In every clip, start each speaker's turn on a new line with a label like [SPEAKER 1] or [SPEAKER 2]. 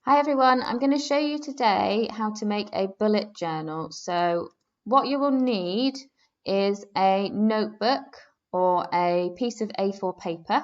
[SPEAKER 1] Hi everyone, I'm going to show you today how to make a bullet journal. So what you will need is a notebook or a piece of A4 paper,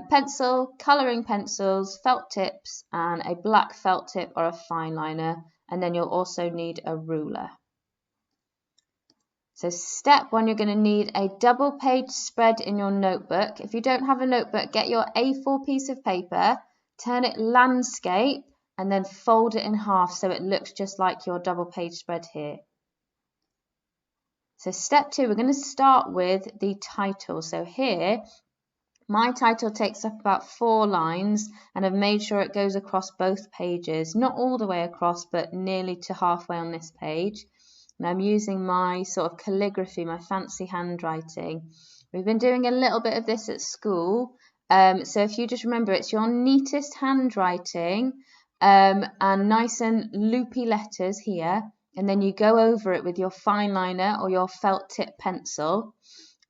[SPEAKER 1] pencil, colouring pencils, felt tips and a black felt tip or a fine liner, and then you'll also need a ruler. So step one, you're going to need a double page spread in your notebook. If you don't have a notebook, get your A4 piece of paper, turn it landscape and then fold it in half so it looks just like your double page spread here. So step two, we're going to start with the title. So here, my title takes up about 4 lines and I've made sure it goes across both pages, not all the way across, but nearly to halfway on this page. And I'm using my sort of calligraphy, my fancy handwriting. We've been doing a little bit of this at school. So if you just remember, it's your neatest handwriting and nice and loopy letters here. And then you go over it with your fine liner or your felt tip pencil.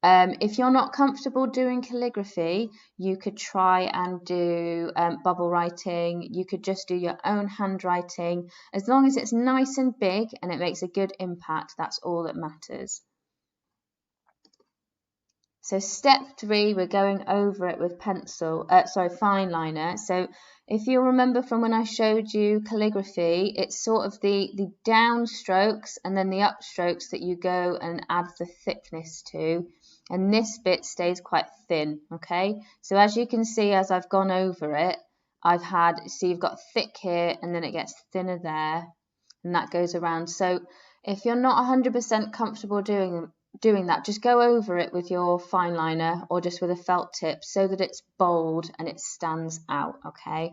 [SPEAKER 1] If you're not comfortable doing calligraphy, you could try and do bubble writing. You could just do your own handwriting. As long as it's nice and big and it makes a good impact, that's all that matters. So step 3, we're going over it with fine liner. So if you remember from when I showed you calligraphy, it's sort of the down strokes and then the up strokes that you go and add the thickness to. And this bit stays quite thin, okay? So as you can see, as I've gone over it, you've got thick here and then it gets thinner there and that goes around. So if you're not 100% comfortable doing that, just go over it with your fine liner or just with a felt tip so that it's bold and it stands out, okay?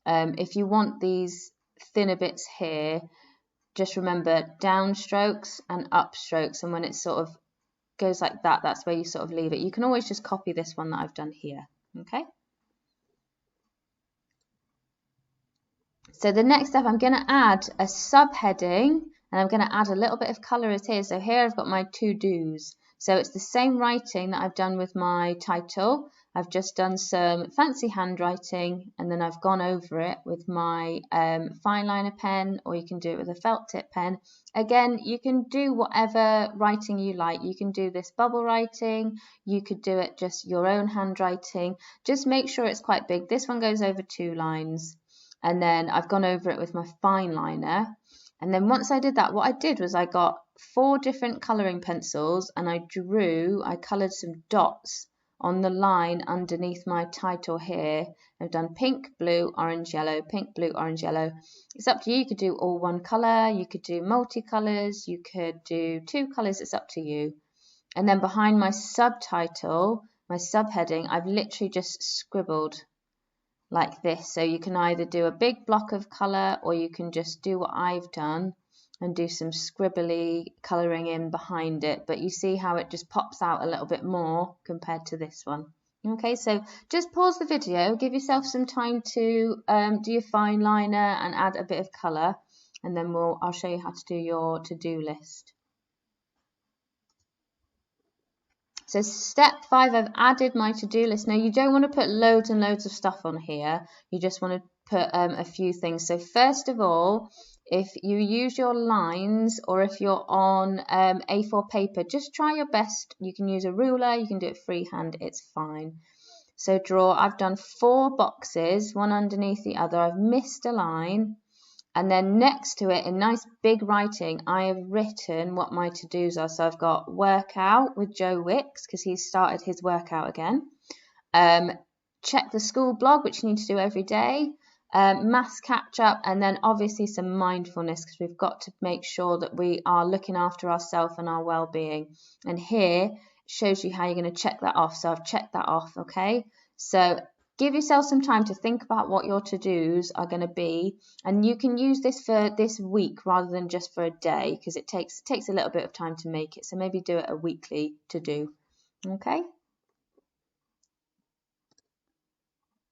[SPEAKER 1] If you want these thinner bits here, just remember down strokes and up strokes, and when it sort of goes like that, that's where you sort of leave it. You can always just copy this one that I've done here, okay? So the next step, I'm going to add a subheading and I'm going to add a little bit of colour here. So here I've got my to-dos. So it's the same writing that I've done with my title. I've just done some fancy handwriting and then I've gone over it with my fine liner pen, or you can do it with a felt tip pen. Again, you can do whatever writing you like. You can do this bubble writing, you could do it just your own handwriting. Just make sure it's quite big. This one goes over 2 lines. And then I've gone over it with my fine liner. And then once I did that, what I did was I got 4 different colouring pencils and I coloured some dots on the line underneath my title here. I've done pink, blue, orange, yellow, pink, blue, orange, yellow. It's up to you. You could do all one colour, you could do multicolours, you could do 2 colours, it's up to you. And then behind my subtitle, my subheading, I've literally just scribbled like this. So you can either do a big block of colour or you can just do what I've done and do some scribbly colouring in behind it, but you see how it just pops out a little bit more compared to this one. Okay, so just pause the video, give yourself some time to do your fine liner and add a bit of colour, and then I'll show you how to do your to-do list. So step 5, I've added my to-do list. Now you don't want to put loads and loads of stuff on here. You just want to put a few things. So first of all, if you use your lines or if you're on A4 paper, just try your best. You can use a ruler, you can do it freehand, it's fine. So I've done 4 boxes, one underneath the other. I've missed a line. And then next to it, in nice big writing, I have written what my to-dos are. So I've got workout with Joe Wicks, because he's started his workout again. Check the school blog, which you need to do every day. Maths catch up, and then obviously some mindfulness, because we've got to make sure that we are looking after ourselves and our well-being. And here shows you how you're going to check that off. So I've checked that off, okay? So give yourself some time to think about what your to-dos are going to be, and you can use this for this week rather than just for a day, because it takes a little bit of time to make it. So maybe do it a weekly to-do. Okay.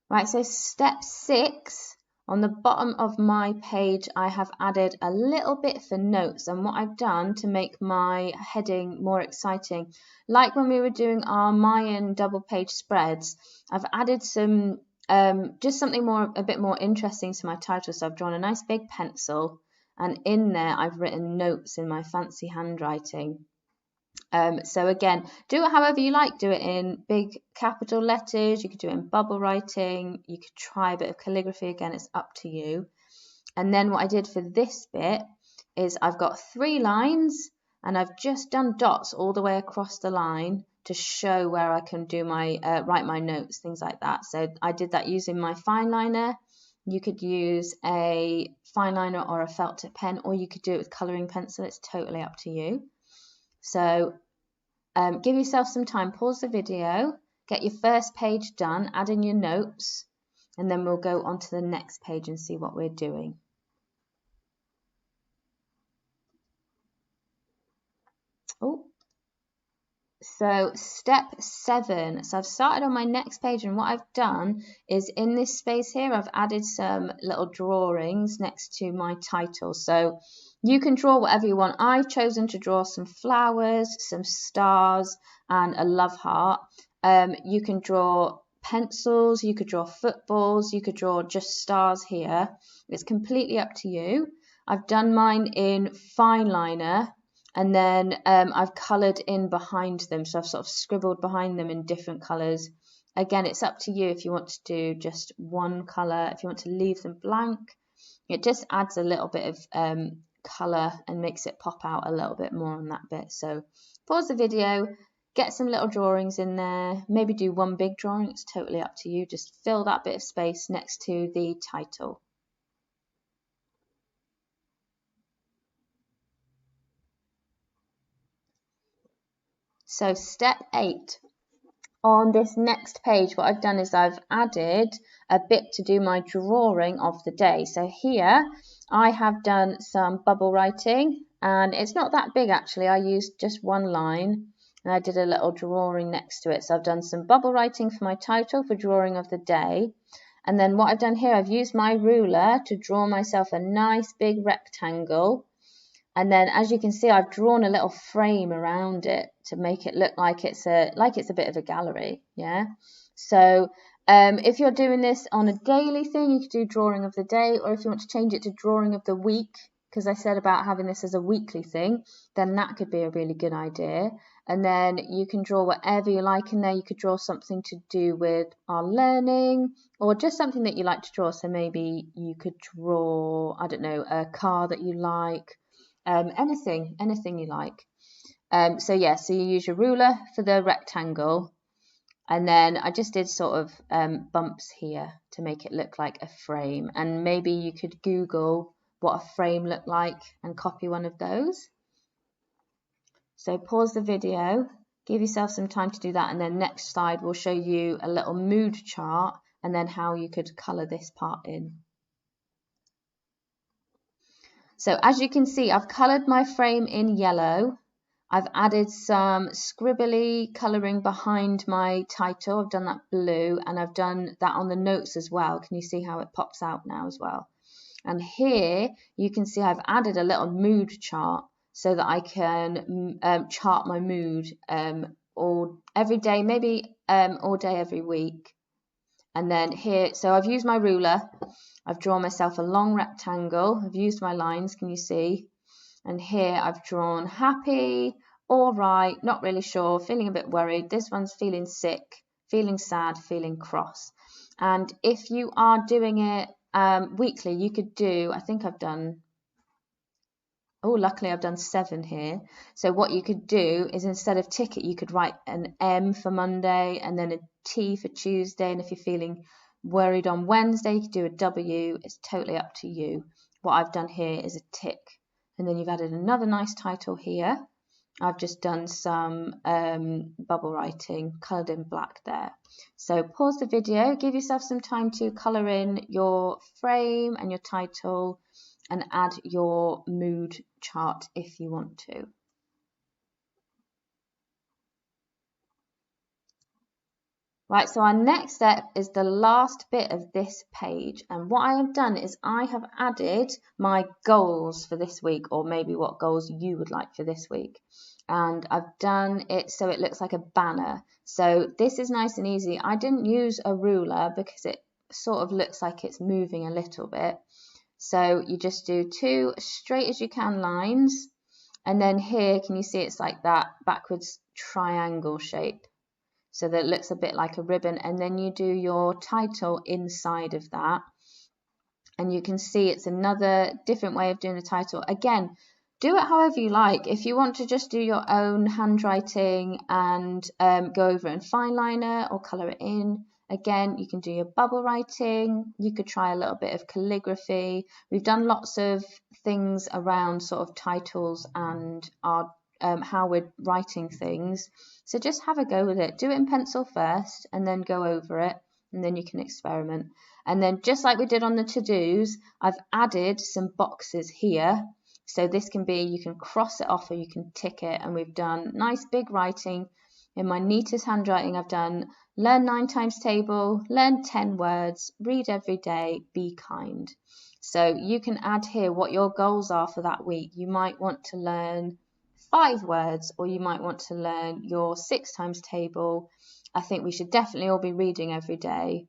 [SPEAKER 1] Right, so step 6, on the bottom of my page, I have added a little bit for notes, and what I've done to make my heading more exciting, like when we were doing our Mayan double page spreads, I've added some just something a bit more interesting to my title. So I've drawn a nice big pencil, and in there I've written notes in my fancy handwriting. So again, do it however you like. Do it in big capital letters. You could do it in bubble writing. You could try a bit of calligraphy. Again, it's up to you. And then what I did for this bit is I've got 3 lines, and I've just done dots all the way across the line to show where I can do my write my notes, things like that. So I did that using my fine liner. You could use a fine liner or a felt tip pen, or you could do it with colouring pencil. It's totally up to you. So give yourself some time, pause the video, get your first page done, add in your notes, and then we'll go on to the next page and see what we're doing. Oh, so step 7. So I've started on my next page, and what I've done is in this space here, I've added some little drawings next to my title. So you can draw whatever you want. I've chosen to draw some flowers, some stars, and a love heart. You can draw pencils, you could draw footballs, you could draw just stars here. It's completely up to you. I've done mine in fine liner, and then I've coloured in behind them. So I've sort of scribbled behind them in different colours. Again, it's up to you if you want to do just one colour, if you want to leave them blank. It just adds a little bit of colour and makes it pop out a little bit more on that bit. So pause the video, get some little drawings in there, maybe do one big drawing. It's totally up to you. Just fill that bit of space next to the title. So step 8. On this next page, what I've done is I've added a bit to do my drawing of the day. So here I have done some bubble writing, and it's not that big actually. I used just one line and I did a little drawing next to it. So I've done some bubble writing for my title for drawing of the day. And then what I've done here, I've used my ruler to draw myself a nice big rectangle. And then, as you can see, I've drawn a little frame around it to make it look like it's a bit of a gallery. Yeah. So if you're doing this on a daily thing, you could do drawing of the day, or if you want to change it to drawing of the week, because I said about having this as a weekly thing, then that could be a really good idea. And then you can draw whatever you like in there. You could draw something to do with our learning, or just something that you like to draw. So maybe you could draw, I don't know, a car that you like. Anything you like. So you use your ruler for the rectangle, and then I just did sort of bumps here to make it look like a frame, and maybe you could Google what a frame looked like and copy one of those. So pause the video, give yourself some time to do that, and then next slide will show you a little mood chart and then how you could colour this part in. So as you can see, I've coloured my frame in yellow. I've added some scribbly colouring behind my title. I've done that blue, and I've done that on the notes as well. Can you see how it pops out now as well? And here you can see I've added a little mood chart so that I can chart my mood every day, maybe all day every week. And then here, so I've used my ruler. I've drawn myself a long rectangle. I've used my lines, can you see? And here I've drawn happy, all right, not really sure, feeling a bit worried. This one's feeling sick, feeling sad, feeling cross. And if you are doing it weekly, you could do, I think I've done, luckily I've done 7 here. So what you could do is instead of ticket, you could write an M for Monday and then a T for Tuesday. And if you're feeling worried on Wednesday, you could do a W. It's totally up to you. What I've done here is a tick, and then you've added another nice title here. I've just done some bubble writing, coloured in black there. So pause the video, give yourself some time to colour in your frame and your title, and add your mood chart if you want to. Right, so our next step is the last bit of this page, and what I have done is I have added my goals for this week, or maybe what goals you would like for this week, and I've done it so it looks like a banner. So this is nice and easy. I didn't use a ruler because sort of looks like it's moving a little bit. So you just do 2 straight as you can lines, and then here, can you see it's like that backwards triangle shape, so that it looks a bit like a ribbon, and then you do your title inside of that, and you can see it's another different way of doing the title. Again, do it however you like. If you want to just do your own handwriting and go over it in fine liner or colour it in, again, you can do your bubble writing. You could try a little bit of calligraphy. We've done lots of things around sort of titles and our how we're writing things. So just have a go with it. Do it in pencil first and then go over it, and then you can experiment. And then just like we did on the to-dos, I've added some boxes here. So this can be, you can cross it off or you can tick it, and we've done nice big writing. In my neatest handwriting, I've done learn 9 times table, learn 10 words, read every day, be kind. So you can add here what your goals are for that week. You might want to learn 5 words, or you might want to learn your 6 times table. I think we should definitely all be reading every day.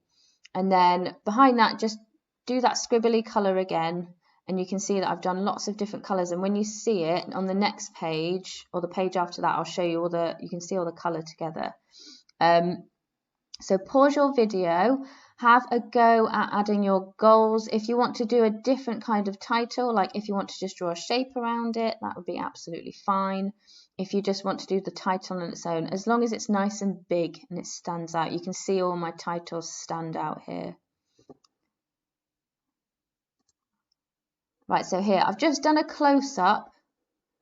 [SPEAKER 1] And then behind that, just do that scribbly colour again, and you can see that I've done lots of different colours. And when you see it on the next page or the page after that, I'll show you all the, you can see all the colour together. So pause your video, have a go at adding your goals. If you want to do a different kind of title, like if you want to just draw a shape around it, that would be absolutely fine. If you just want to do the title on its own, as long as it's nice and big and it stands out. You can see all my titles stand out here. Right, so here I've just done a close-up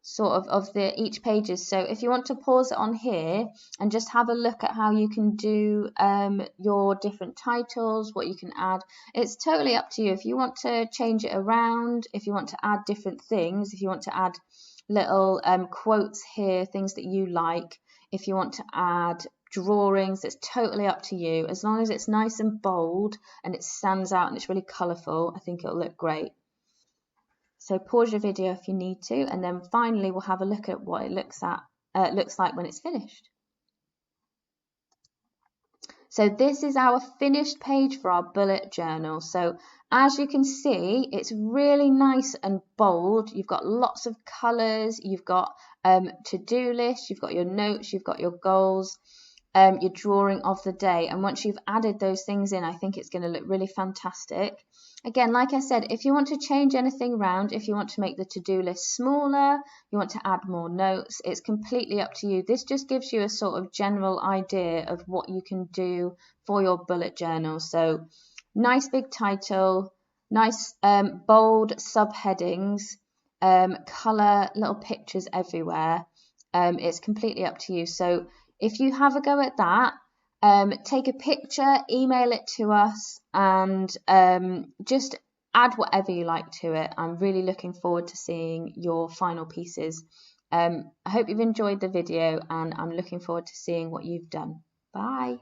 [SPEAKER 1] sort of the each pages. So if you want to pause it on here and just have a look at how you can do your different titles, what you can add, it's totally up to you. If you want to change it around, if you want to add different things, if you want to add little quotes here, things that you like, if you want to add drawings, it's totally up to you. As long as it's nice and bold and it stands out and it's really colourful, I think it'll look great. So pause your video if you need to, and then finally we'll have a look at what it looks like when it's finished. So this is our finished page for our bullet journal. So as you can see, it's really nice and bold. You've got lots of colours, you've got to-do list, you've got your notes, you've got your goals, your drawing of the day. And once you've added those things in, I think it's going to look really fantastic. Again, like I said, if you want to change anything around, if you want to make the to-do list smaller, you want to add more notes, it's completely up to you. This just gives you a sort of general idea of what you can do for your bullet journal. So nice big title, nice bold subheadings, colour, little pictures everywhere. It's completely up to you. So if you have a go at that, take a picture, email it to us, and just add whatever you like to it. I'm really looking forward to seeing your final pieces. I hope you've enjoyed the video, and I'm looking forward to seeing what you've done. Bye.